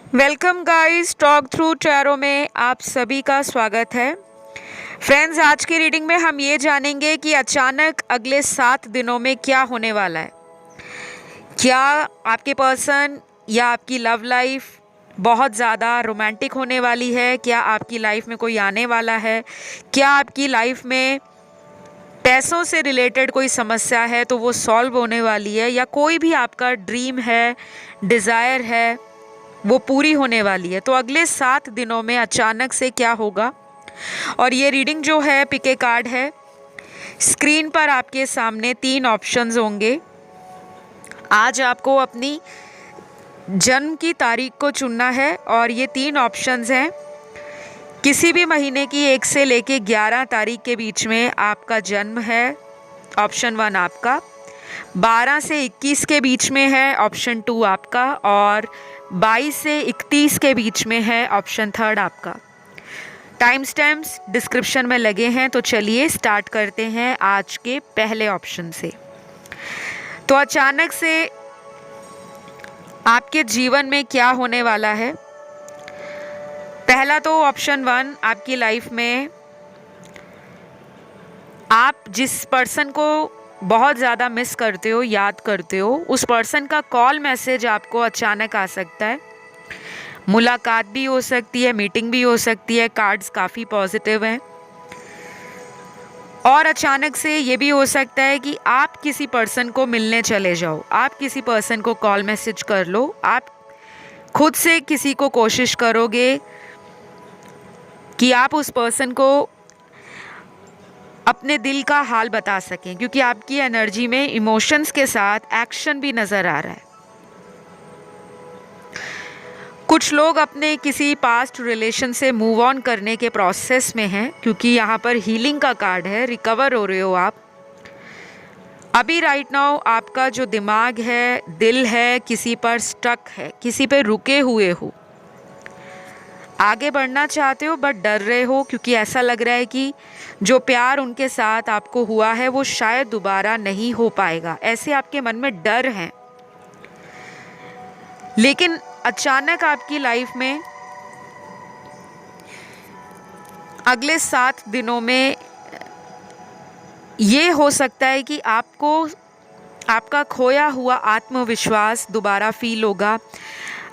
Welcome guys, talk through tarot में आप सभी का स्वागत है। फ्रेंड्स, आज की रीडिंग में हम ये जानेंगे कि अचानक अगले 7 दिनों में क्या होने वाला है। क्या आपके पर्सन या आपकी लव लाइफ बहुत ज़्यादा रोमांटिक होने वाली है? क्या आपकी लाइफ में कोई आने वाला है? क्या आपकी लाइफ में पैसों से रिलेटेड कोई समस्या है तो वो सॉल्व होने वाली है? या कोई भी आपका ड्रीम है, डिज़ायर है, वो पूरी होने वाली है? तो अगले 7 दिनों में अचानक से क्या होगा? और ये रीडिंग जो है, पिक ए कार्ड है। स्क्रीन पर आपके सामने 3 ऑप्शंस होंगे। आज आपको अपनी जन्म की तारीख को चुनना है और ये 3 ऑप्शंस हैं। किसी भी महीने की 1 से लेके 11 तारीख के बीच में आपका जन्म है, ऑप्शन 1 आपका। 12 से 21 के बीच में है, ऑप्शन 2 आपका। और 22 से 31 के बीच में है, ऑप्शन 3 आपका। टाइम स्टैम्प्स डिस्क्रिप्शन में लगे हैं। तो चलिए स्टार्ट करते हैं आज के पहले ऑप्शन से। तो अचानक से आपके जीवन में क्या होने वाला है? पहला तो ऑप्शन 1, आपकी लाइफ में आप जिस पर्सन को बहुत ज़्यादा मिस करते हो, याद करते हो, उस पर्सन का कॉल मैसेज आपको अचानक आ सकता है। मुलाकात भी हो सकती है, मीटिंग भी हो सकती है। कार्ड्स काफ़ी पॉजिटिव हैं। और अचानक से ये भी हो सकता है कि आप किसी पर्सन को मिलने चले जाओ, आप किसी पर्सन को कॉल मैसेज कर लो, आप खुद से किसी को कोशिश करोगे कि आप उस पर्सन को अपने दिल का हाल बता सकें, क्योंकि आपकी एनर्जी में इमोशंस के साथ एक्शन भी नज़र आ रहा है। कुछ लोग अपने किसी पास्ट रिलेशन से मूव ऑन करने के प्रोसेस में हैं, क्योंकि यहाँ पर हीलिंग का कार्ड है। रिकवर हो रहे हो आप अभी। राइट नाउ आपका जो दिमाग है, दिल है, किसी पर स्टक है, किसी पे रुके हुए हो। आगे बढ़ना चाहते हो बट डर रहे हो, क्योंकि ऐसा लग रहा है कि जो प्यार उनके साथ आपको हुआ है वो शायद दोबारा नहीं हो पाएगा। ऐसे आपके मन में डर है। लेकिन अचानक आपकी लाइफ में अगले 7 दिनों में ये हो सकता है कि आपको आपका खोया हुआ आत्मविश्वास दोबारा फील होगा।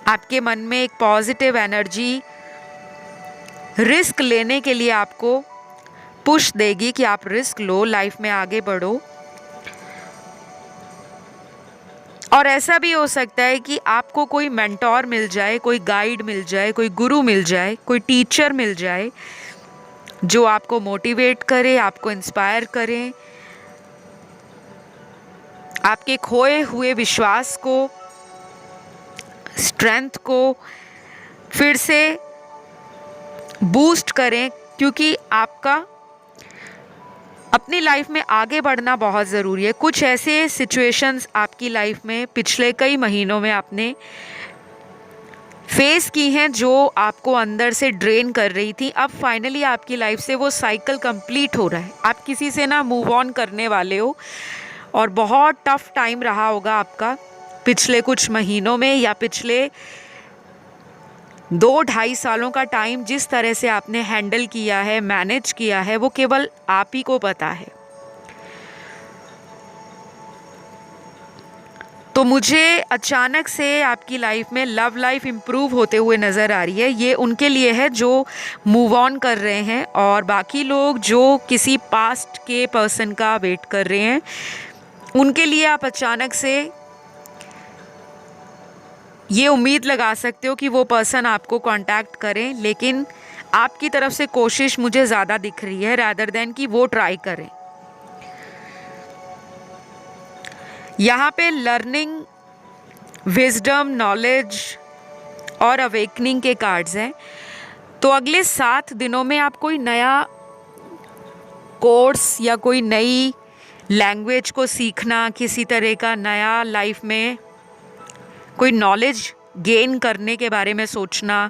आपके मन में एक पॉजिटिव एनर्जी रिस्क लेने के लिए आपको पुश देगी कि आप रिस्क लो, लाइफ में आगे बढ़ो। और ऐसा भी हो सकता है कि आपको कोई मेंटोर मिल जाए, कोई गाइड मिल जाए, कोई गुरु मिल जाए, कोई टीचर मिल जाए जो आपको मोटिवेट करे, आपको इंस्पायर करे, आपके खोए हुए विश्वास को, स्ट्रेंथ को फिर से बूस्ट करें। क्योंकि आपका अपनी लाइफ में आगे बढ़ना बहुत ज़रूरी है। कुछ ऐसे सिचुएशंस आपकी लाइफ में पिछले कई महीनों में आपने फेस की हैं जो आपको अंदर से ड्रेन कर रही थी। अब फाइनली आपकी लाइफ से वो साइकिल कंप्लीट हो रहा है। आप किसी से ना मूव ऑन करने वाले हो और बहुत टफ टाइम रहा होगा आपका पिछले कुछ महीनों में, या पिछले 2-2.5 सालों का टाइम जिस तरह से आपने हैंडल किया है, मैनेज किया है, वो केवल आप ही को पता है। तो मुझे अचानक से आपकी लाइफ में लव लाइफ इम्प्रूव होते हुए नज़र आ रही है। ये उनके लिए है जो मूव ऑन कर रहे हैं, और बाकी लोग जो किसी पास्ट के पर्सन का वेट कर रहे हैं, उनके लिए आप अचानक से ये उम्मीद लगा सकते हो कि वो पर्सन आपको कांटेक्ट करें। लेकिन आपकी तरफ से कोशिश मुझे ज़्यादा दिख रही है रादर देन कि वो ट्राई करें। यहाँ पे लर्निंग, विजडम, नॉलेज और अवेकनिंग के कार्ड्स हैं। तो अगले 7 दिनों में आप कोई नया कोर्स या कोई नई लैंग्वेज को सीखना, किसी तरह का नया लाइफ में कोई नॉलेज गेन करने के बारे में सोचना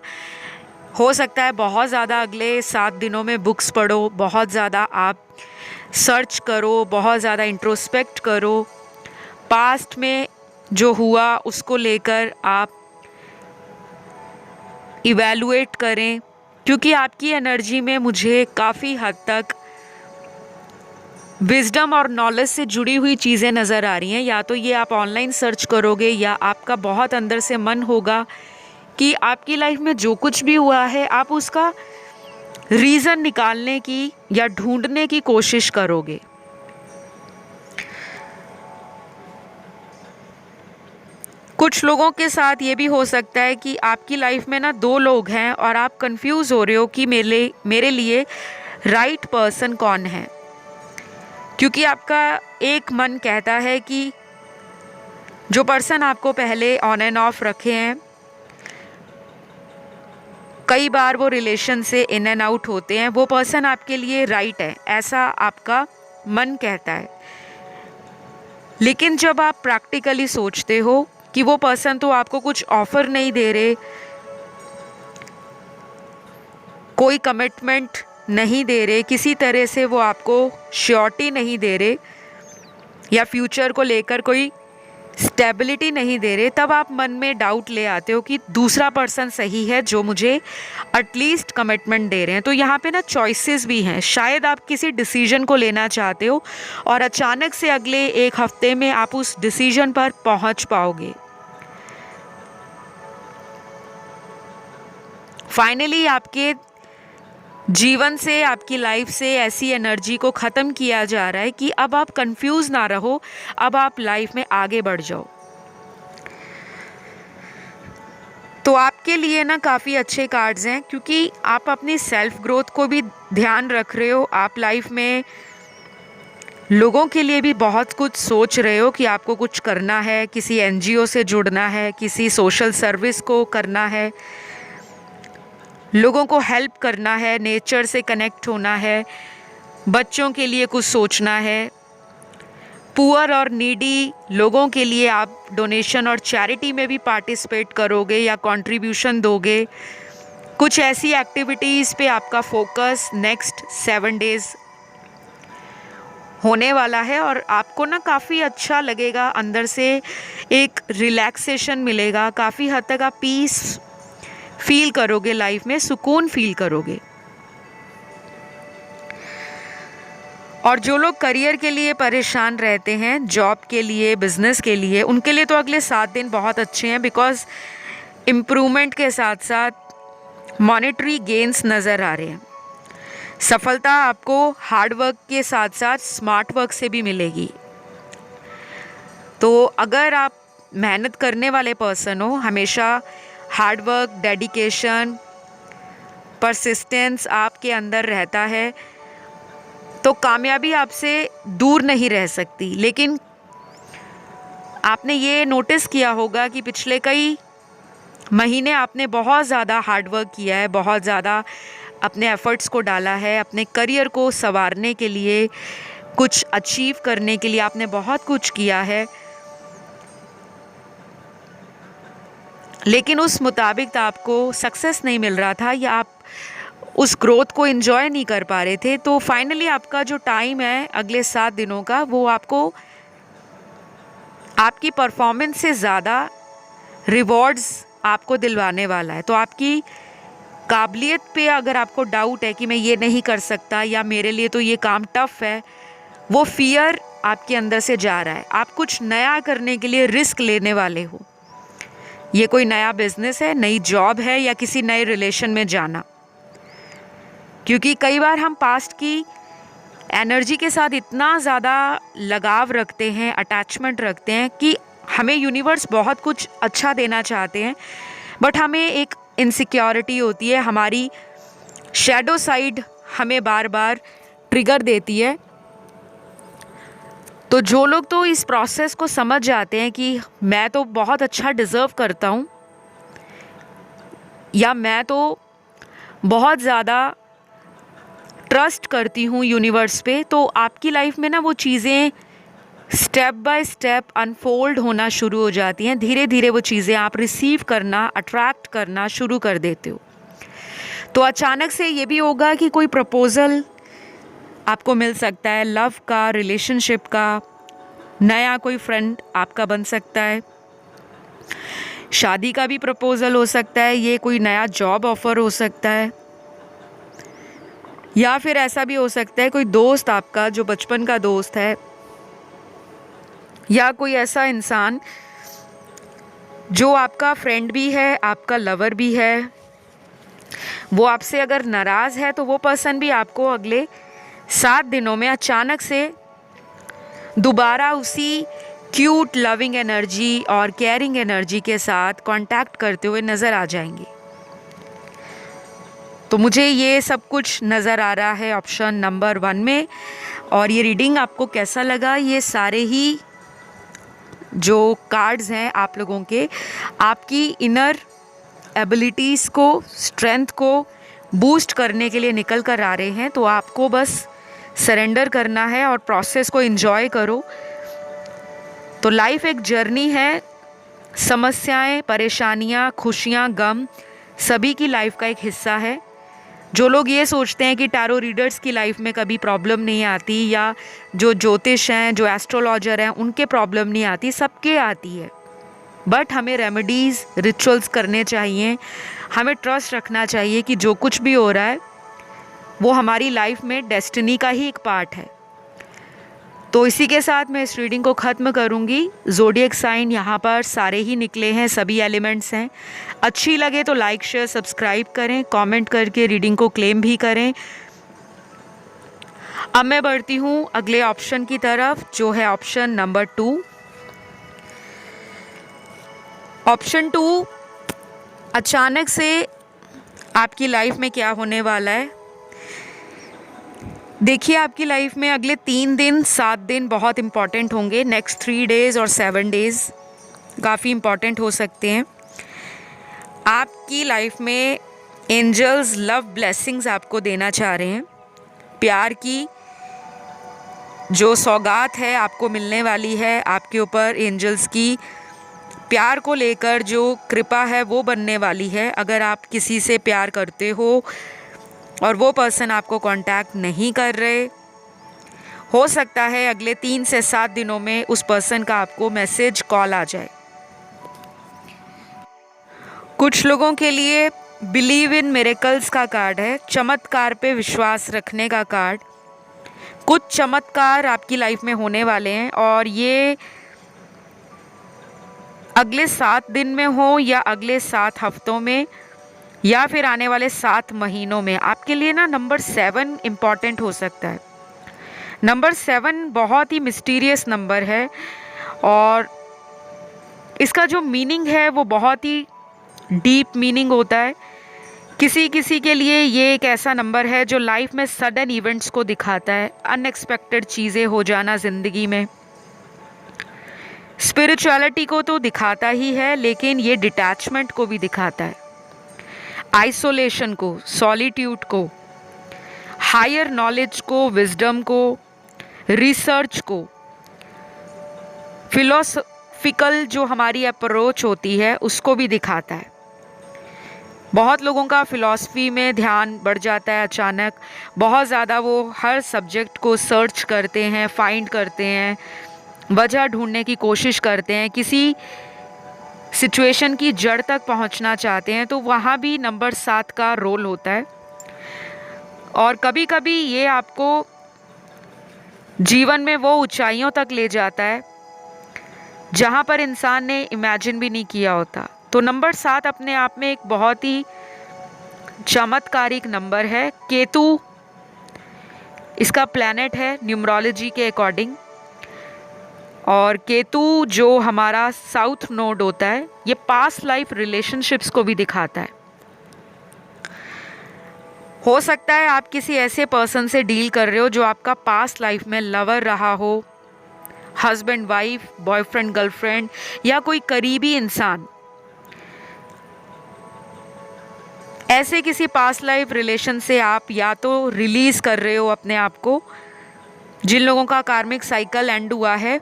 हो सकता है। बहुत ज़्यादा अगले 7 दिनों में बुक्स पढ़ो, बहुत ज़्यादा आप सर्च करो, बहुत ज़्यादा इंट्रोस्पेक्ट करो। पास्ट में जो हुआ उसको लेकर आप इवैल्यूएट करें, क्योंकि आपकी एनर्जी में मुझे काफ़ी हद तक विजडम और नॉलेज से जुड़ी हुई चीज़ें नज़र आ रही हैं। या तो ये आप ऑनलाइन सर्च करोगे या आपका बहुत अंदर से मन होगा कि आपकी लाइफ में जो कुछ भी हुआ है आप उसका रीज़न निकालने की या ढूंढने की कोशिश करोगे। कुछ लोगों के साथ ये भी हो सकता है कि आपकी लाइफ में ना दो लोग हैं और आप कंफ्यूज हो रहे हो कि मेरे लिए राइट पर्सन कौन है, क्योंकि आपका एक मन कहता है कि जो पर्सन आपको पहले ऑन एंड ऑफ रखे हैं, कई बार वो रिलेशन से इन एंड आउट होते हैं, वो पर्सन आपके लिए राइट है, ऐसा आपका मन कहता है। लेकिन जब आप प्रैक्टिकली सोचते हो कि वो पर्सन तो आपको कुछ ऑफर नहीं दे रहे, कोई कमिटमेंट नहीं दे रहे, किसी तरह से वो आपको श्योरिटी नहीं दे रहे या फ्यूचर को लेकर कोई स्टेबिलिटी नहीं दे रहे, तब आप मन में डाउट ले आते हो कि दूसरा पर्सन सही है जो मुझे एटलीस्ट कमिटमेंट दे रहे हैं। तो यहाँ पे ना चॉइसेस भी हैं। शायद आप किसी डिसीजन को लेना चाहते हो और अचानक से अगले एक हफ्ते में आप उस डिसीजन पर पहुँच पाओगे। फाइनली आपके जीवन से, आपकी लाइफ से ऐसी एनर्जी को ख़त्म किया जा रहा है कि अब आप कंफ्यूज ना रहो, अब आप लाइफ में आगे बढ़ जाओ। तो आपके लिए ना काफ़ी अच्छे कार्ड्स हैं, क्योंकि आप अपनी सेल्फ ग्रोथ को भी ध्यान रख रहे हो। आप लाइफ में लोगों के लिए भी बहुत कुछ सोच रहे हो कि आपको कुछ करना है, किसी एनजीओ से जुड़ना है, किसी सोशल सर्विस को करना है, लोगों को हेल्प करना है, नेचर से कनेक्ट होना है, बच्चों के लिए कुछ सोचना है, पुअर और नीडी लोगों के लिए आप डोनेशन और चैरिटी में भी पार्टिसिपेट करोगे या कंट्रीब्यूशन दोगे। कुछ ऐसी एक्टिविटीज़ पे आपका फोकस नेक्स्ट 7 डेज़ होने वाला है और आपको ना काफ़ी अच्छा लगेगा, अंदर से एक रिलैक्सेशन मिलेगा, काफ़ी हद तक आप पीस फील करोगे, लाइफ में सुकून फील करोगे। और जो लोग करियर के लिए परेशान रहते हैं, जॉब के लिए, बिजनेस के लिए, उनके लिए तो अगले 7 दिन बहुत अच्छे हैं, बिकॉज इम्प्रूवमेंट के साथ साथ मॉनेटरी गेन्स नज़र आ रहे हैं। सफलता आपको हार्ड वर्क के साथ साथ स्मार्ट वर्क से भी मिलेगी। तो अगर आप मेहनत करने वाले पर्सन हो, हमेशा हार्ड वर्क, डेडिकेशन, परसिस्टेंस आपके अंदर रहता है, तो कामयाबी आपसे दूर नहीं रह सकती। लेकिन आपने ये नोटिस किया होगा कि पिछले कई महीने आपने बहुत ज़्यादा हार्ड वर्क किया है, बहुत ज़्यादा अपने एफ़र्ट्स को डाला है, अपने करियर को संवारने के लिए, कुछ अचीव करने के लिए आपने बहुत कुछ किया है, लेकिन उस मुताबिक आपको सक्सेस नहीं मिल रहा था या आप उस ग्रोथ को एंजॉय नहीं कर पा रहे थे। तो फाइनली आपका जो टाइम है अगले 7 दिनों का, वो आपको आपकी परफॉर्मेंस से ज़्यादा रिवॉर्ड्स आपको दिलवाने वाला है। तो आपकी काबिलियत पे अगर आपको डाउट है कि मैं ये नहीं कर सकता या मेरे लिए तो ये काम टफ़ है, वो फियर आपके अंदर से जा रहा है। आप कुछ नया करने के लिए रिस्क लेने वाले हो। ये कोई नया बिजनेस है, नई जॉब है या किसी नए रिलेशन में जाना। क्योंकि कई बार हम पास्ट की एनर्जी के साथ इतना ज़्यादा लगाव रखते हैं, अटैचमेंट रखते हैं कि हमें यूनिवर्स बहुत कुछ अच्छा देना चाहते हैं, बट हमें एक इनसिक्योरिटी होती है, हमारी शैडो साइड हमें बार बार ट्रिगर देती है। तो जो लोग तो इस प्रोसेस को समझ जाते हैं कि मैं तो बहुत अच्छा डिज़र्व करता हूँ या मैं तो बहुत ज़्यादा ट्रस्ट करती हूँ यूनिवर्स पे, तो आपकी लाइफ में ना वो चीज़ें स्टेप बाय स्टेप अनफोल्ड होना शुरू हो जाती हैं। धीरे धीरे वो चीज़ें आप रिसीव करना, अट्रैक्ट करना शुरू कर देते हो। तो अचानक से ये भी होगा कि कोई प्रपोज़ल आपको मिल सकता है, लव का, रिलेशनशिप का, नया कोई फ्रेंड आपका बन सकता है, शादी का भी प्रपोज़ल हो सकता है, ये कोई नया जॉब ऑफ़र हो सकता है, या फिर ऐसा भी हो सकता है कोई दोस्त आपका जो बचपन का दोस्त है, या कोई ऐसा इंसान जो आपका फ्रेंड भी है, आपका लवर भी है, वो आपसे अगर नाराज़ है तो वो पर्सन भी आपको अगले 7 दिनों में अचानक से दोबारा उसी क्यूट लविंग एनर्जी और केयरिंग एनर्जी के साथ कांटेक्ट करते हुए नज़र आ जाएंगे। तो मुझे ये सब कुछ नज़र आ रहा है ऑप्शन नंबर 1 में। और ये रीडिंग आपको कैसा लगा, ये सारे ही जो कार्ड्स हैं आप लोगों के आपकी इनर एबिलिटीज़ को, स्ट्रेंथ को बूस्ट करने के लिए निकल कर आ रहे हैं। तो आपको बस सरेंडर करना है और प्रोसेस को एंजॉय करो। तो लाइफ एक जर्नी है, समस्याएं, परेशानियां, खुशियां, गम सभी की लाइफ का एक हिस्सा है। जो लोग ये सोचते हैं कि टैरो रीडर्स की लाइफ में कभी प्रॉब्लम नहीं आती, या जो ज्योतिष हैं, जो एस्ट्रोलॉजर हैं, उनके प्रॉब्लम नहीं आती, सबके आती है। बट हमें रेमेडीज़, रिचुअल्स करने चाहिए, हमें ट्रस्ट रखना चाहिए कि जो कुछ भी हो रहा है वो हमारी लाइफ में डेस्टिनी का ही एक पार्ट है। तो इसी के साथ मैं इस रीडिंग को ख़त्म करूँगी। ज़ोडिएक साइन यहाँ पर सारे ही निकले हैं, सभी एलिमेंट्स हैं। अच्छी लगे तो लाइक, शेयर, सब्सक्राइब करें, कमेंट करके रीडिंग को क्लेम भी करें। अब मैं बढ़ती हूँ अगले ऑप्शन की तरफ, जो है ऑप्शन नंबर 2। ऑप्शन 2, अचानक से आपकी लाइफ में क्या होने वाला है। देखिए, आपकी लाइफ में अगले 3 दिन, 7 दिन बहुत इम्पॉर्टेंट होंगे। नेक्स्ट 3 डेज़ और 7 डेज़ काफ़ी इम्पॉर्टेंट हो सकते हैं। आपकी लाइफ में एंजल्स लव ब्लेसिंग्स आपको देना चाह रहे हैं। प्यार की जो सौगात है आपको मिलने वाली है। आपके ऊपर एंजल्स की प्यार को लेकर जो कृपा है वो बनने वाली है। अगर आप किसी से प्यार करते हो और वो पर्सन आपको कांटेक्ट नहीं कर रहे, हो सकता है अगले 3 से 7 दिनों में उस पर्सन का आपको मैसेज, कॉल आ जाए। कुछ लोगों के लिए बिलीव इन मिरेकल्स का कार्ड है, चमत्कार पे विश्वास रखने का कार्ड। कुछ चमत्कार आपकी लाइफ में होने वाले हैं, और ये अगले 7 दिन में हो, या अगले 7 हफ्तों में, या फिर आने वाले 7 महीनों में। आपके लिए ना नंबर 7 इम्पॉर्टेंट हो सकता है। नंबर 7 बहुत ही मिस्टीरियस नंबर है, और इसका जो मीनिंग है वो बहुत ही डीप मीनिंग होता है। किसी किसी के लिए ये एक ऐसा नंबर है जो लाइफ में सडन इवेंट्स को दिखाता है, अनएक्सपेक्टेड चीज़ें हो जाना ज़िंदगी में। स्पिरिचुअलिटी को तो दिखाता ही है, लेकिन ये डिटैचमेंट को भी दिखाता है, आइसोलेशन को, सॉलिट्यूड को, हायर नॉलेज को, विजडम को, रिसर्च को, फिलोसफिकल जो हमारी अप्रोच होती है उसको भी दिखाता है। बहुत लोगों का फिलॉसफी में ध्यान बढ़ जाता है अचानक, बहुत ज़्यादा वो हर सब्जेक्ट को सर्च करते हैं, फाइंड करते हैं, वजह ढूंढने की कोशिश करते हैं, किसी सिचुएशन की जड़ तक पहुंचना चाहते हैं। तो वहाँ भी नंबर 7 का रोल होता है। और कभी कभी ये आपको जीवन में वो ऊंचाइयों तक ले जाता है जहाँ पर इंसान ने इमेजिन भी नहीं किया होता। तो नंबर 7 अपने आप में एक बहुत ही चमत्कारिक नंबर है। केतु इसका प्लैनेट है न्यूमरोलॉजी के अकॉर्डिंग, और केतु जो हमारा साउथ नोड होता है, ये पास्ट लाइफ रिलेशनशिप्स को भी दिखाता है। हो सकता है आप किसी ऐसे पर्सन से डील कर रहे हो जो आपका पास्ट लाइफ में लवर रहा हो, हस्बैंड वाइफ, बॉयफ्रेंड गर्लफ्रेंड, या कोई करीबी इंसान। ऐसे किसी पास्ट लाइफ रिलेशन से आप या तो रिलीज़ कर रहे हो अपने आप को। जिन लोगों का कार्मिक साइकिल एंड हुआ है,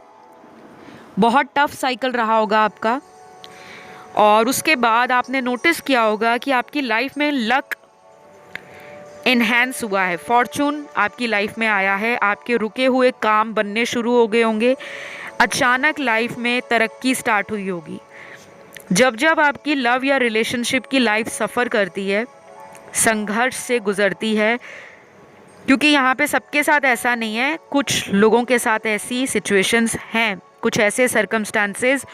बहुत टफ साइकिल रहा होगा आपका, और उसके बाद आपने नोटिस किया होगा कि आपकी लाइफ में लक इन्हेंस हुआ है, फॉर्चून आपकी लाइफ में आया है, आपके रुके हुए काम बनने शुरू हो गए होंगे, अचानक लाइफ में तरक्की स्टार्ट हुई होगी। जब जब आपकी लव या रिलेशनशिप की लाइफ सफ़र करती है, संघर्ष से गुजरती है, क्योंकि यहाँ पे सबके साथ ऐसा नहीं है, कुछ लोगों के साथ ऐसी सिचुएशंस हैं, कुछ ऐसे सर्कमस्टांसेस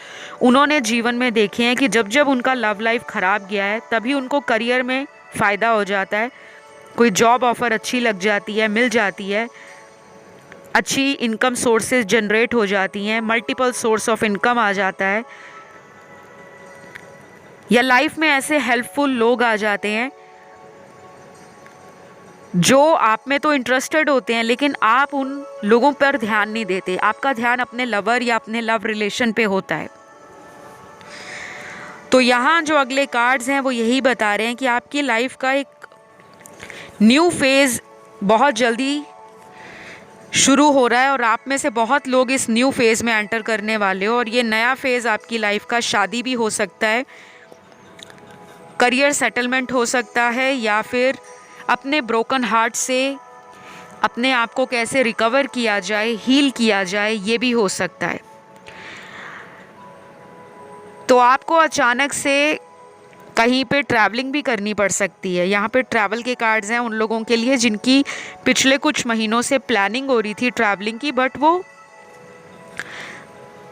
उन्होंने जीवन में देखे हैं कि जब जब उनका लव लाइफ ख़राब गया है तभी उनको करियर में फ़ायदा हो जाता है, कोई जॉब ऑफ़र अच्छी लग जाती है, मिल जाती है, अच्छी इनकम सोर्सेज जनरेट हो जाती हैं, मल्टीपल सोर्स ऑफ इनकम आ जाता है, या लाइफ में ऐसे हेल्पफुल लोग आ जाते हैं जो आप में तो इंटरेस्टेड होते हैं लेकिन आप उन लोगों पर ध्यान नहीं देते, आपका ध्यान अपने लवर या अपने लव रिलेशन पे होता है। तो यहाँ जो अगले कार्ड्स हैं वो यही बता रहे हैं कि आपकी लाइफ का एक न्यू फेज़ बहुत जल्दी शुरू हो रहा है और आप में से बहुत लोग इस न्यू फेज़ में एंटर करने वाले हो। और ये नया फेज़ आपकी लाइफ का शादी भी हो सकता है, करियर सेटलमेंट हो सकता है, या फिर अपने ब्रोकन हार्ट से अपने आप को कैसे रिकवर किया जाए, हील किया जाए, ये भी हो सकता है। तो आपको अचानक से कहीं पे ट्रैवलिंग भी करनी पड़ सकती है। यहाँ पे ट्रैवल के कार्ड्स हैं उन लोगों के लिए जिनकी पिछले कुछ महीनों से प्लानिंग हो रही थी ट्रैवलिंग की, बट वो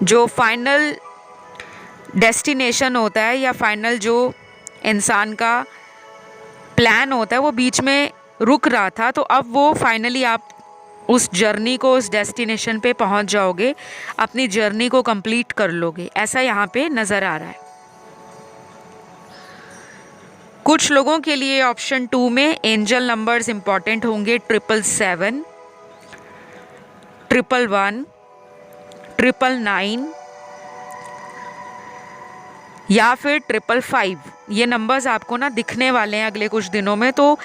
जो फाइनल डेस्टिनेशन होता है या फाइनल जो इंसान का प्लान होता है वो बीच में रुक रहा था, तो अब वो फाइनली आप उस जर्नी को, उस डेस्टिनेशन पे पहुंच जाओगे, अपनी जर्नी को कंप्लीट कर लोगे, ऐसा यहाँ पे नज़र आ रहा है। कुछ लोगों के लिए ऑप्शन 2 में एंजल नंबर्स इंपॉर्टेंट होंगे, 777, 111, 999 या फिर 555। ये नंबर्स आपको ना दिखने वाले हैं अगले कुछ दिनों में, तो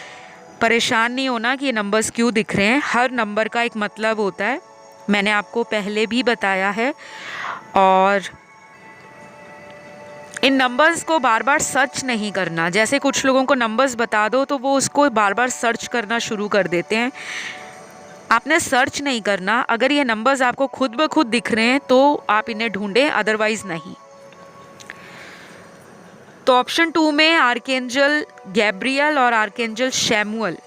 परेशान नहीं होना कि ये नंबर्स क्यों दिख रहे हैं। हर नंबर का एक मतलब होता है, मैंने आपको पहले भी बताया है। और इन नंबर्स को बार बार सर्च नहीं करना। जैसे कुछ लोगों को नंबर्स बता दो तो वो उसको बार बार सर्च करना शुरू कर देते हैं, आपने सर्च नहीं करना। अगर ये नंबर्स आपको खुद ब खुद दिख रहे हैं तो आप इन्हें ढूंढें, अदरवाइज नहीं। तो ऑप्शन 2 में आर्कएंजल गैब्रियल और आर्कएंजल शैमुअल।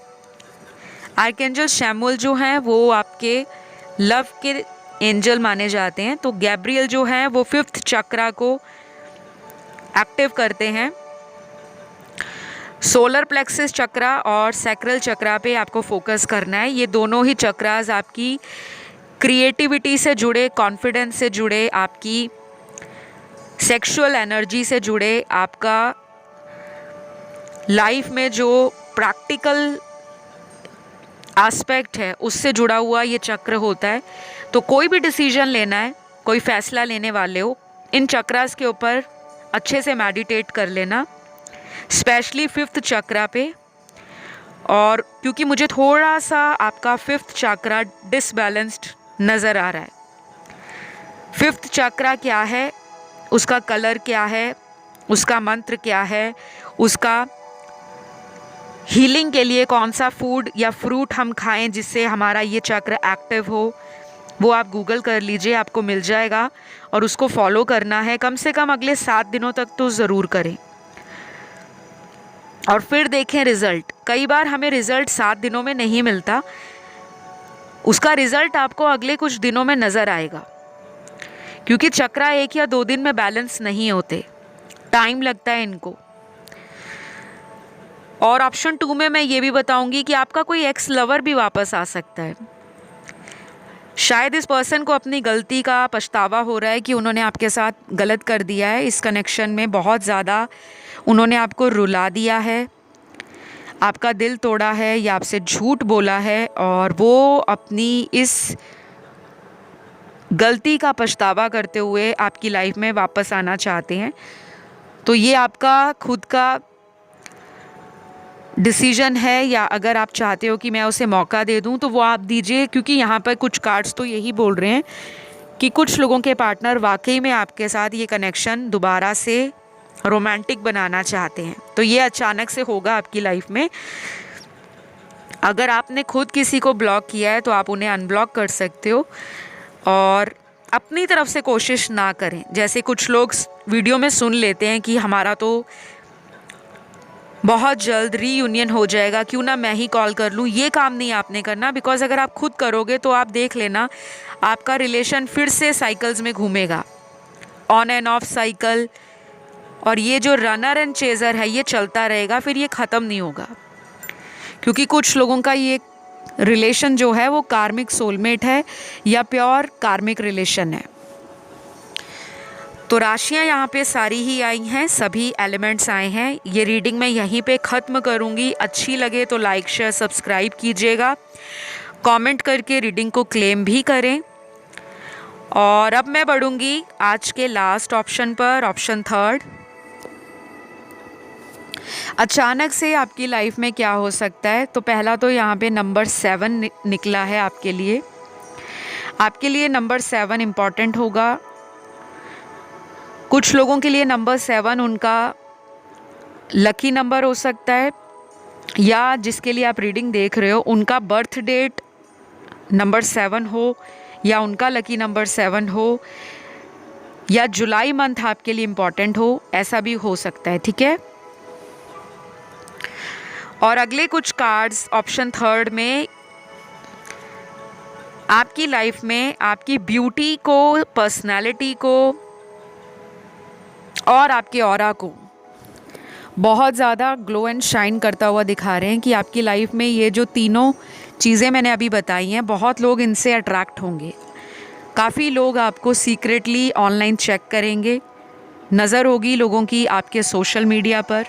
आर्कएंजल शैमुअल जो हैं वो आपके लव के एंजल माने जाते हैं, तो गैब्रियल जो हैं वो 5th चक्रा को एक्टिव करते हैं। सोलर प्लेक्सस चक्रा और सैक्रल चक्रा पे आपको फोकस करना है। ये दोनों ही चक्रास आपकी क्रिएटिविटी से जुड़े, कॉन्फिडेंस से जुड़े, आपकी सेक्सुअल एनर्जी से जुड़े, आपका लाइफ में जो प्रैक्टिकल एस्पेक्ट है उससे जुड़ा हुआ ये चक्र होता है। तो कोई भी डिसीजन लेना है, कोई फैसला लेने वाले हो, इन चक्रास के ऊपर अच्छे से मेडिटेट कर लेना, स्पेशली 5th चक्रा पे। और क्योंकि मुझे थोड़ा सा आपका 5th चक्रा डिसबैलेंस्ड नज़र आ रहा है। 5th चक्रा क्या है, उसका कलर क्या है, उसका मंत्र क्या है, उसका हीलिंग के लिए कौन सा फूड या फ्रूट हम खाएं जिससे हमारा ये चक्र एक्टिव हो, वो आप गूगल कर लीजिए, आपको मिल जाएगा। और उसको फॉलो करना है, कम से कम अगले 7 दिनों तक तो ज़रूर करें और फिर देखें रिज़ल्ट। कई बार हमें रिज़ल्ट 7 दिनों में नहीं मिलता, उसका रिज़ल्ट आपको अगले कुछ दिनों में नज़र आएगा, क्योंकि चक्रा 1 या 2 दिन में बैलेंस नहीं होते, टाइम लगता है इनको। और ऑप्शन 2 में मैं ये भी बताऊंगी कि आपका कोई एक्स लवर भी वापस आ सकता है। शायद इस पर्सन को अपनी गलती का पछतावा हो रहा है कि उन्होंने आपके साथ गलत कर दिया है, इस कनेक्शन में बहुत ज़्यादा उन्होंने आपको रुला दिया है, आपका दिल तोड़ा है या आपसे झूठ बोला है, और वो अपनी इस गलती का पछतावा करते हुए आपकी लाइफ में वापस आना चाहते हैं। तो ये आपका खुद का डिसीजन है, या अगर आप चाहते हो कि मैं उसे मौका दे दूं तो वो आप दीजिए, क्योंकि यहाँ पर कुछ कार्ड्स तो यही बोल रहे हैं कि कुछ लोगों के पार्टनर वाकई में आपके साथ ये कनेक्शन दोबारा से रोमांटिक बनाना चाहते हैं। तो ये अचानक से होगा आपकी लाइफ में। अगर आपने खुद किसी को ब्लॉक किया है तो आप उन्हें अनब्लॉक कर सकते हो, और अपनी तरफ से कोशिश ना करें। जैसे कुछ लोग वीडियो में सुन लेते हैं कि हमारा तो बहुत जल्द रीयूनियन हो जाएगा, क्यों ना मैं ही कॉल कर लूँ। ये काम नहीं आपने करना, बिकॉज अगर आप खुद करोगे तो आप देख लेना आपका रिलेशन फिर से साइकिल्स में घूमेगा, ऑन एंड ऑफ साइकिल। और ये जो रनर एंड चेजर है ये चलता रहेगा, फिर ये ख़त्म नहीं होगा। क्योंकि कुछ लोगों का ये रिलेशन जो है वो कार्मिक सोलमेट है या प्योर कार्मिक रिलेशन है। तो राशियां यहाँ पे सारी ही आई हैं, सभी एलिमेंट्स आए हैं। ये रीडिंग मैं यहीं पे ख़त्म करूँगी। अच्छी लगे तो लाइक शेयर सब्सक्राइब कीजिएगा, कमेंट करके रीडिंग को क्लेम भी करें। और अब मैं बढ़ूँगी आज के लास्ट ऑप्शन पर, ऑप्शन थर्ड। अचानक से आपकी लाइफ में क्या हो सकता है। तो पहला तो यहाँ पे नंबर 7 निकला है आपके लिए। आपके लिए नंबर 7 इम्पॉर्टेंट होगा। कुछ लोगों के लिए नंबर 7 उनका लकी नंबर हो सकता है, या जिसके लिए आप रीडिंग देख रहे हो उनका बर्थ डेट नंबर 7 हो, या उनका लकी नंबर 7 हो, या जुलाई मंथ आपके लिए इम्पॉर्टेंट हो, ऐसा भी हो सकता है। ठीक है। और अगले कुछ कार्ड्स ऑप्शन थर्ड में आपकी लाइफ में आपकी ब्यूटी को, पर्सनालिटी को और आपके ऑरा को बहुत ज़्यादा ग्लो एंड शाइन करता हुआ दिखा रहे हैं कि आपकी लाइफ में ये जो तीनों चीज़ें मैंने अभी बताई हैं, बहुत लोग इनसे अट्रैक्ट होंगे। काफ़ी लोग आपको सीक्रेटली ऑनलाइन चेक करेंगे, नज़र होगी लोगों की आपके सोशल मीडिया पर।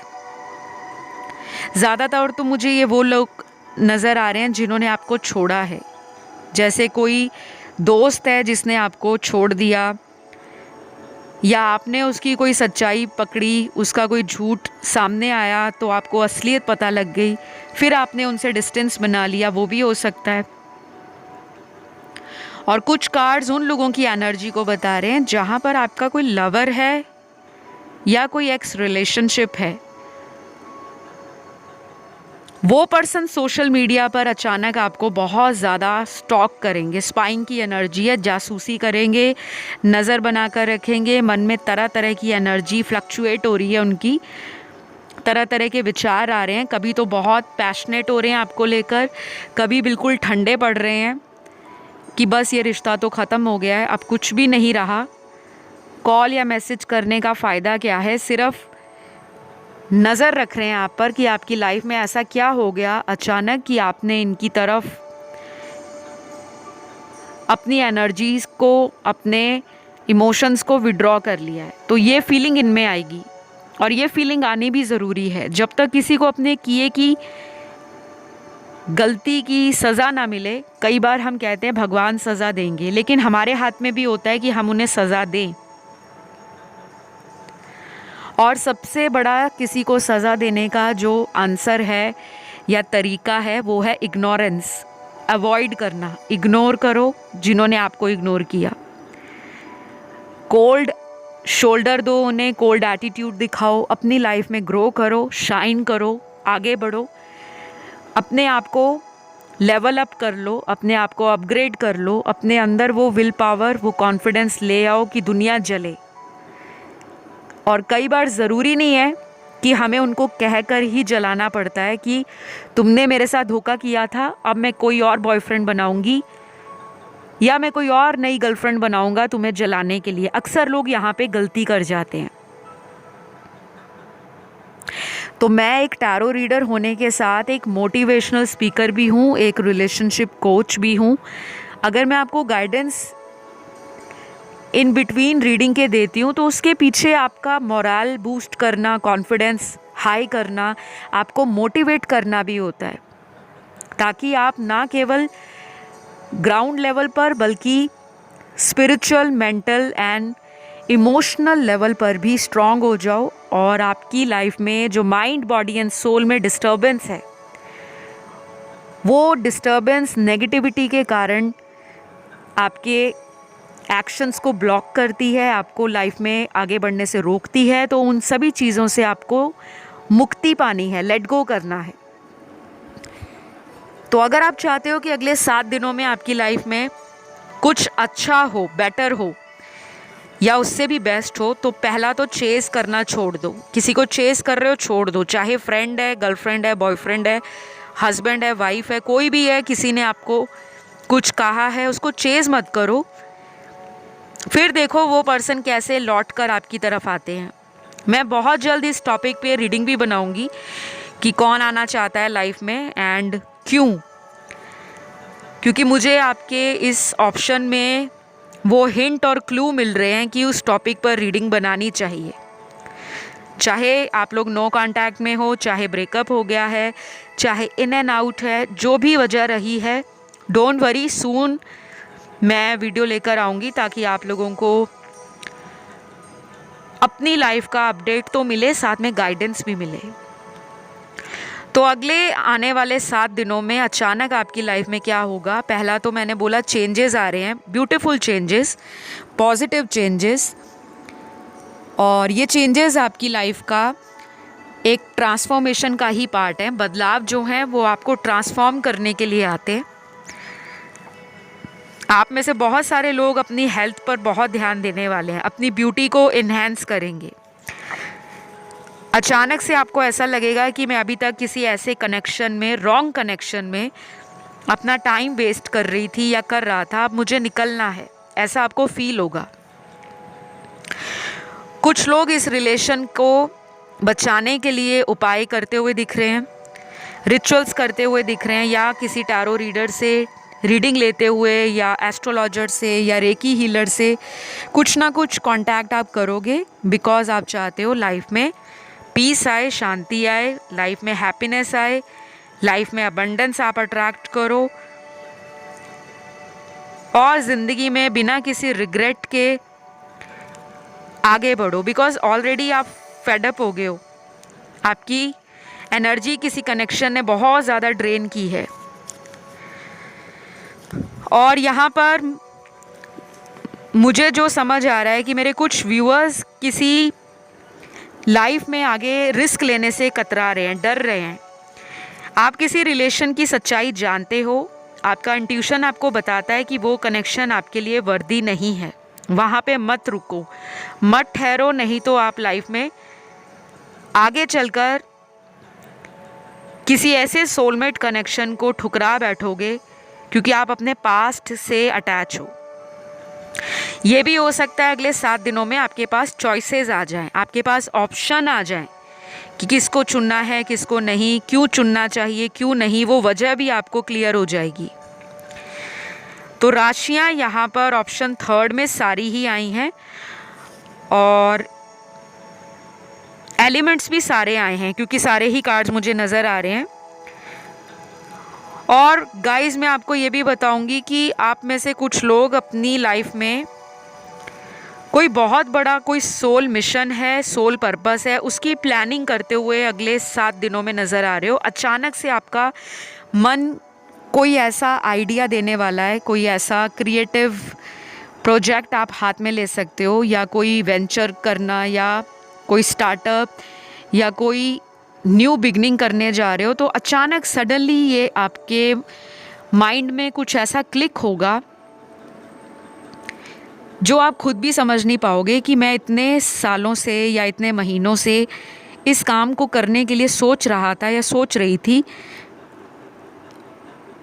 ज़्यादातर तो मुझे ये वो लोग नज़र आ रहे हैं जिन्होंने आपको छोड़ा है। जैसे कोई दोस्त है जिसने आपको छोड़ दिया, या आपने उसकी कोई सच्चाई पकड़ी, उसका कोई झूठ सामने आया तो आपको असलियत पता लग गई, फिर आपने उनसे डिस्टेंस बना लिया, वो भी हो सकता है। और कुछ कार्ड्स उन लोगों की एनर्जी को बता रहे हैं जहाँ पर आपका कोई लवर है या कोई एक्स रिलेशनशिप है। वो पर्सन सोशल मीडिया पर अचानक आपको बहुत ज़्यादा स्टॉक करेंगे, स्पाइंग की एनर्जी है, जासूसी करेंगे, नज़र बनाकर रखेंगे, मन में तरह तरह की एनर्जी फ्लक्चुएट हो रही है, उनकी तरह तरह के विचार आ रहे हैं। कभी तो बहुत पैशनेट हो रहे हैं आपको लेकर, कभी बिल्कुल ठंडे पड़ रहे हैं कि बस ये रिश्ता तो ख़त्म हो गया है, अब कुछ भी नहीं रहा। कॉल या मैसेज करने का फ़ायदा क्या है, सिर्फ नज़र रख रहे हैं आप पर कि आपकी लाइफ में ऐसा क्या हो गया अचानक कि आपने इनकी तरफ अपनी एनर्जीज़ को, अपने इमोशंस को विड्रॉ कर लिया है। तो ये फीलिंग इनमें आएगी, और ये फीलिंग आनी भी ज़रूरी है। जब तक किसी को अपने किए की गलती की सज़ा ना मिले, कई बार हम कहते हैं भगवान सज़ा देंगे, लेकिन हमारे हाथ में भी होता है कि हम उन्हें सज़ा दें। और सबसे बड़ा किसी को सज़ा देने का जो आंसर है या तरीका है वो है इग्नोरेंस, अवॉइड करना। इग्नोर करो जिन्होंने आपको इग्नोर किया, कोल्ड शोल्डर दो उन्हें, कोल्ड एटीट्यूड दिखाओ, अपनी लाइफ में ग्रो करो, शाइन करो, आगे बढ़ो, अपने आप को लेवल अप कर लो, अपने आप को अपग्रेड कर लो, अपने अंदर वो विल पावर, वो कॉन्फिडेंस ले आओ कि दुनिया जले। और कई बार ज़रूरी नहीं है कि हमें उनको कहकर ही जलाना पड़ता है कि तुमने मेरे साथ धोखा किया था, अब मैं कोई और बॉयफ्रेंड बनाऊंगी या मैं कोई और नई गर्लफ्रेंड बनाऊंगा तुम्हें जलाने के लिए। अक्सर लोग यहाँ पे गलती कर जाते हैं। तो मैं एक टैरो रीडर होने के साथ एक मोटिवेशनल स्पीकर भी हूँ, एक रिलेशनशिप कोच भी हूँ। अगर मैं आपको गाइडेंस इन बिटवीन रीडिंग के देती हूँ तो उसके पीछे आपका मोरल बूस्ट करना, कॉन्फिडेंस हाई करना, आपको मोटिवेट करना भी होता है, ताकि आप ना केवल ग्राउंड लेवल पर बल्कि spiritual, mental and emotional level पर भी स्ट्रांग हो जाओ। और आपकी लाइफ में जो माइंड, बॉडी एंड सोल में डिस्टर्बेंस है, वो डिस्टर्बेंस नेगेटिविटी के कारण आपके एक्शंस को ब्लॉक करती है, आपको लाइफ में आगे बढ़ने से रोकती है। तो उन सभी चीज़ों से आपको मुक्ति पानी है, लेट गो करना है। तो अगर आप चाहते हो कि अगले 7 दिनों में आपकी लाइफ में कुछ अच्छा हो, बेटर हो या उससे भी बेस्ट हो, तो पहला तो चेस करना छोड़ दो। किसी को चेस कर रहे हो छोड़ दो, चाहे फ्रेंड है, गर्लफ्रेंड है, बॉयफ्रेंड है, हस्बैंड है, वाइफ है, कोई भी है, किसी ने आपको कुछ कहा है, उसको चेस मत करो। फिर देखो वो पर्सन कैसे लौट कर आपकी तरफ आते हैं। मैं बहुत जल्द इस टॉपिक पे रीडिंग भी बनाऊंगी कि कौन आना चाहता है लाइफ में एंड क्यों, क्योंकि मुझे आपके इस ऑप्शन में वो हिंट और क्लू मिल रहे हैं कि उस टॉपिक पर रीडिंग बनानी चाहिए। चाहे आप लोग नो कांटेक्ट में हो, चाहे ब्रेकअप हो गया है, चाहे इन एंड आउट है, जो भी वजह रही है, डोंट वरी, सून मैं वीडियो लेकर आऊँगी ताकि आप लोगों को अपनी लाइफ का अपडेट तो मिले, साथ में गाइडेंस भी मिले। तो अगले आने वाले 7 दिनों में अचानक आपकी लाइफ में क्या होगा? पहला तो मैंने बोला चेंजेस आ रहे हैं, ब्यूटीफुल चेंजेस, पॉजिटिव चेंजेस, और ये चेंजेस आपकी लाइफ का एक ट्रांसफॉर्मेशन का ही पार्ट है। बदलाव जो हैं वो आपको ट्रांसफॉर्म करने के लिए आते हैं। आप में से बहुत सारे लोग अपनी हेल्थ पर बहुत ध्यान देने वाले हैं, अपनी ब्यूटी को इन्हेंस करेंगे। अचानक से आपको ऐसा लगेगा कि मैं अभी तक किसी ऐसे कनेक्शन में, रॉन्ग कनेक्शन में अपना टाइम वेस्ट कर रही थी या कर रहा था, अब मुझे निकलना है, ऐसा आपको फील होगा। कुछ लोग इस रिलेशन को बचाने के लिए उपाय करते हुए दिख रहे हैं, रिचुअल्स करते हुए दिख रहे हैं, या किसी टैरो रीडर से रीडिंग लेते हुए, या एस्ट्रोलॉजर से, या रेकी हीलर से कुछ ना कुछ कांटेक्ट आप करोगे, बिकॉज आप चाहते हो लाइफ में पीस आए, शांति आए, लाइफ में हैप्पीनेस आए, लाइफ में अबंडेंस आप अट्रैक्ट करो और ज़िंदगी में बिना किसी रिग्रेट के आगे बढ़ो। बिकॉज ऑलरेडी आप फेडअप हो गए हो, आपकी एनर्जी किसी कनेक्शन ने बहुत ज़्यादा ड्रेन की है। और यहाँ पर मुझे जो समझ आ रहा है कि मेरे कुछ व्यूअर्स किसी लाइफ में आगे रिस्क लेने से कतरा रहे हैं, डर रहे हैं। आप किसी रिलेशन की सच्चाई जानते हो, आपका इंट्यूशन आपको बताता है कि वो कनेक्शन आपके लिए वर्दी नहीं है, वहाँ पे मत रुको, मत ठहरो, नहीं तो आप लाइफ में आगे चलकर किसी ऐसे सोलमेट कनेक्शन को ठुकरा बैठोगे क्योंकि आप अपने पास्ट से अटैच हो। ये भी हो सकता है अगले 7 दिनों में आपके पास चॉइसेस आ जाएं, आपके पास ऑप्शन आ जाएं कि किसको चुनना है, किसको नहीं, क्यों चुनना चाहिए, क्यों नहीं, वो वजह भी आपको क्लियर हो जाएगी। तो राशियां यहाँ पर ऑप्शन 3 में सारी ही आई हैं और एलिमेंट्स भी सारे आए हैं, क्योंकि सारे ही कार्ड्स मुझे नज़र आ रहे हैं। और गाइस मैं आपको ये भी बताऊंगी कि आप में से कुछ लोग अपनी लाइफ में कोई बहुत बड़ा कोई सोल मिशन है, सोल पर्पस है, उसकी प्लानिंग करते हुए अगले 7 दिनों में नज़र आ रहे हो। अचानक से आपका मन कोई ऐसा आइडिया देने वाला है, कोई ऐसा क्रिएटिव प्रोजेक्ट आप हाथ में ले सकते हो, या कोई वेंचर करना, या कोई स्टार्टअप, या कोई न्यू बिगनिंग करने जा रहे हो। तो अचानक सडनली ये आपके माइंड में कुछ ऐसा क्लिक होगा जो आप खुद भी समझ नहीं पाओगे कि मैं इतने सालों से या इतने महीनों से इस काम को करने के लिए सोच रहा था या सोच रही थी,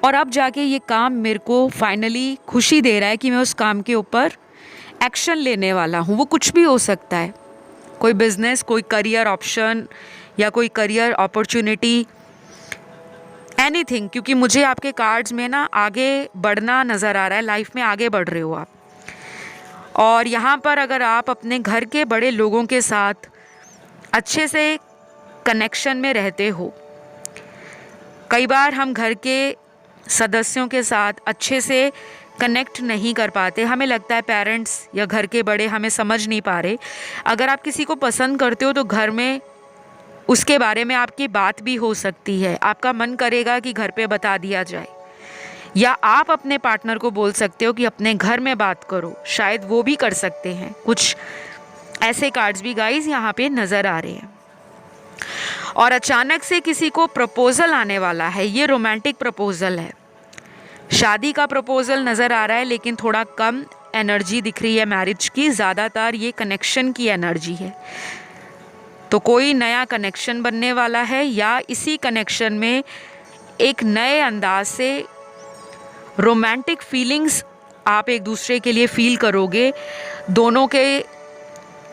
और अब जाके ये काम मेरे को फाइनली खुशी दे रहा है कि मैं उस काम के ऊपर एक्शन लेने वाला हूँ। वो कुछ भी हो सकता है, कोई बिजनेस, कोई करियर ऑप्शन, या कोई करियर अपॉर्चुनिटी, एनीथिंग, क्योंकि मुझे आपके कार्ड्स में ना आगे बढ़ना नज़र आ रहा है, लाइफ में आगे बढ़ रहे हो आप। और यहाँ पर अगर आप अपने घर के बड़े लोगों के साथ अच्छे से कनेक्शन में रहते हो, कई बार हम घर के सदस्यों के साथ अच्छे से कनेक्ट नहीं कर पाते, हमें लगता है पेरेंट्स या घर के बड़े हमें समझ नहीं पा रहे। अगर आप किसी को पसंद करते हो तो घर में उसके बारे में आपकी बात भी हो सकती है, आपका मन करेगा कि घर पे बता दिया जाए, या आप अपने पार्टनर को बोल सकते हो कि अपने घर में बात करो, शायद वो भी कर सकते हैं। कुछ ऐसे कार्ड्स भी गाइस यहाँ पे नज़र आ रहे हैं। और अचानक से किसी को प्रपोजल आने वाला है, ये रोमांटिक प्रपोजल है, शादी का प्रपोजल नज़र आ रहा है, लेकिन थोड़ा कम एनर्जी दिख रही है मैरिज की। ज़्यादातर ये कनेक्शन की एनर्जी है। तो कोई नया कनेक्शन बनने वाला है, या इसी कनेक्शन में एक नए अंदाज से रोमांटिक फीलिंग्स आप एक दूसरे के लिए फील करोगे। दोनों के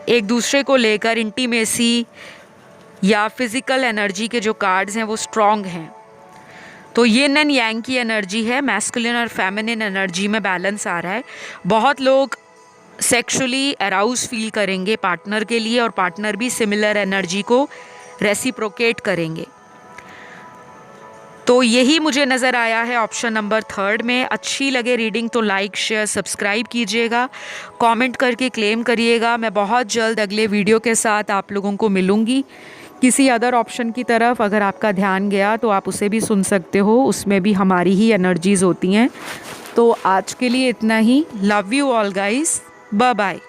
एक दूसरे को लेकर इंटीमेसी या फिज़िकल एनर्जी के जो कार्ड्स हैं वो स्ट्रॉन्ग हैं। तो यिन एंड यांग की एनर्जी है, मैस्कुलिन और फेमिनिन एनर्जी में बैलेंस आ रहा है। बहुत लोग सेक्सुअली अराउज फील करेंगे पार्टनर के लिए, और पार्टनर भी सिमिलर एनर्जी को रेसिप्रोकेट करेंगे। तो यही मुझे नज़र आया है ऑप्शन नंबर 3 में। अच्छी लगे रीडिंग तो लाइक शेयर सब्सक्राइब कीजिएगा, कमेंट करके क्लेम करिएगा। मैं बहुत जल्द अगले वीडियो के साथ आप लोगों को मिलूँगी। किसी अदर ऑप्शन की तरफ अगर आपका ध्यान गया तो आप उसे भी सुन सकते हो, उसमें भी हमारी ही एनर्जीज़ होती हैं। तो आज के लिए इतना ही। Love you all guys, bye bye.